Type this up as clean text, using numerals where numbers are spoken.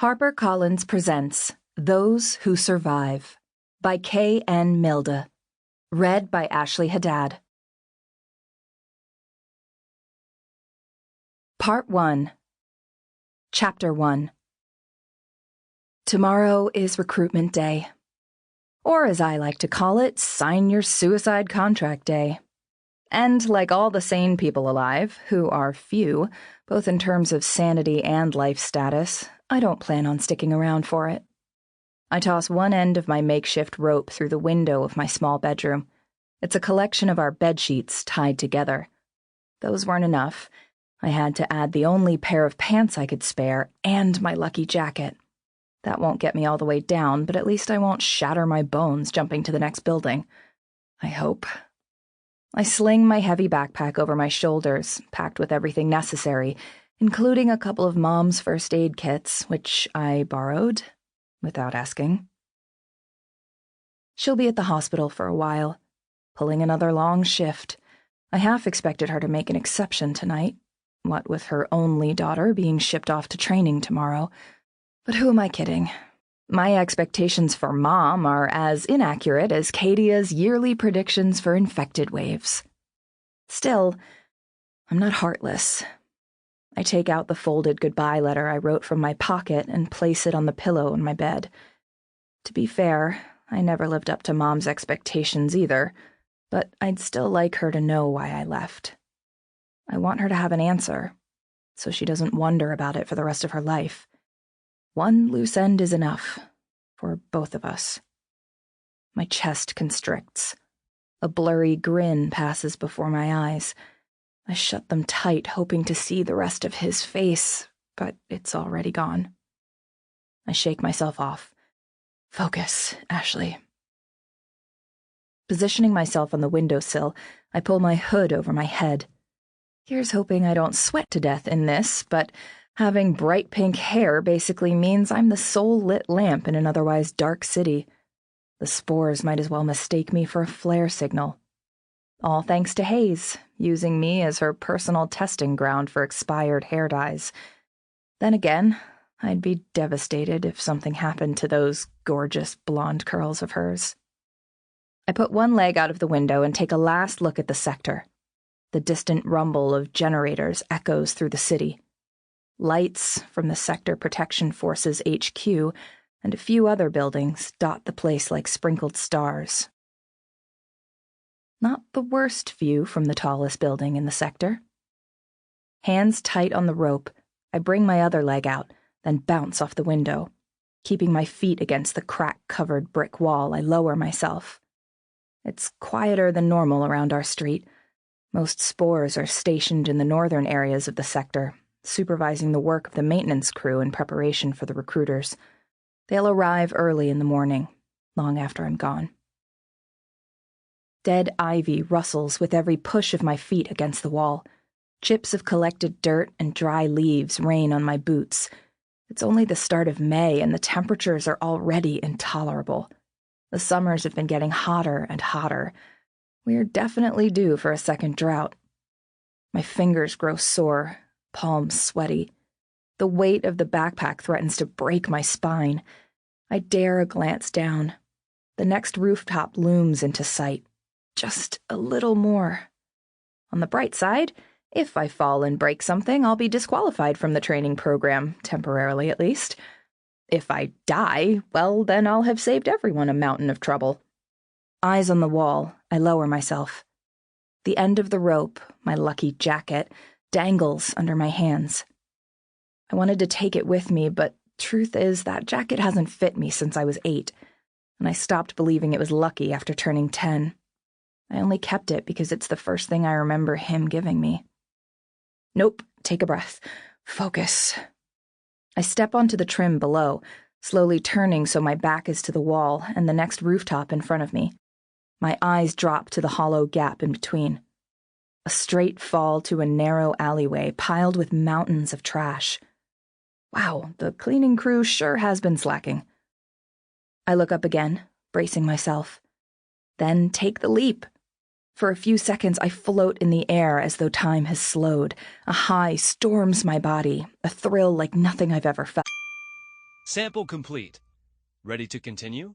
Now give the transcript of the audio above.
HarperCollins presents Those Who Survive by K.N. Milde. Read by Ashleigh Haddad. Part 1. Chapter 1. Tomorrow is recruitment day. Or as I like to call it, sign your suicide contract day. And like all the sane people alive, who are few, both in terms of sanity and life status, I don't plan on sticking around for it. I toss one end of my makeshift rope through the window of my small bedroom. It's a collection of our bedsheets tied together. Those weren't enough. I had to add the only pair of pants I could spare and my lucky jacket. That won't get me all the way down, but at least I won't shatter my bones jumping to the next building. I hope. I sling my heavy backpack over my shoulders, packed with everything necessary, including a couple of Mom's first aid kits, which I borrowed without asking. She'll be at the hospital for a while, pulling another long shift. I half expected her to make an exception tonight, what with her only daughter being shipped off to training tomorrow. But who am I kidding? My expectations for Mom are as inaccurate as Kadia's yearly predictions for infected waves. Still, I'm not heartless. I take out the folded goodbye letter I wrote from my pocket and place it on the pillow in my bed. To be fair, I never lived up to Mom's expectations either, but I'd still like her to know why I left. I want her to have an answer, so she doesn't wonder about it for the rest of her life. One loose end is enough, for both of us. My chest constricts. A blurry grin passes before my eyes. I shut them tight, hoping to see the rest of his face, but it's already gone. I shake myself off. Focus, Ashleigh. Positioning myself on the windowsill, I pull my hood over my head. Here's hoping I don't sweat to death in this, but having bright pink hair basically means I'm the sole lit lamp in an otherwise dark city. The spores might as well mistake me for a flare signal. All thanks to Hayes, using me as her personal testing ground for expired hair dyes. Then again, I'd be devastated if something happened to those gorgeous blonde curls of hers. I put one leg out of the window and take a last look at the sector. The distant rumble of generators echoes through the city. Lights from the Sector Protection Forces HQ and a few other buildings dot the place like sprinkled stars. Not the worst view from the tallest building in the sector. Hands tight on the rope, I bring my other leg out, then bounce off the window. Keeping my feet against the crack-covered brick wall, I lower myself. It's quieter than normal around our street. Most SPOREs are stationed in the northern areas of the sector, supervising the work of the maintenance crew in preparation for the recruiters. They'll arrive early in the morning, long after I'm gone. Dead ivy rustles with every push of my feet against the wall. Chips of collected dirt and dry leaves rain on my boots. It's only the start of May and the temperatures are already intolerable. The summers have been getting hotter and hotter. We're definitely due for a second drought. My fingers grow sore, palms sweaty. The weight of the backpack threatens to break my spine. I dare a glance down. The next rooftop looms into sight. Just a little more. On the bright side, if I fall and break something, I'll be disqualified from the training program, temporarily at least. If I die, well, then I'll have saved everyone a mountain of trouble. Eyes on the wall, I lower myself. The end of the rope, my lucky jacket, dangles under my hands. I wanted to take it with me, but truth is that jacket hasn't fit me since I was 8, and I stopped believing it was lucky after turning 10. I only kept it because it's the first thing I remember him giving me. Nope, take a breath. Focus. I step onto the trim below, slowly turning so my back is to the wall and the next rooftop in front of me. My eyes drop to the hollow gap in between. A straight fall to a narrow alleyway piled with mountains of trash. Wow, the cleaning crew sure has been slacking. I look up again, bracing myself. Then take the leap. For a few seconds, I float in the air as though time has slowed. A high storms my body, a thrill like nothing I've ever felt. Sample complete. Ready to continue?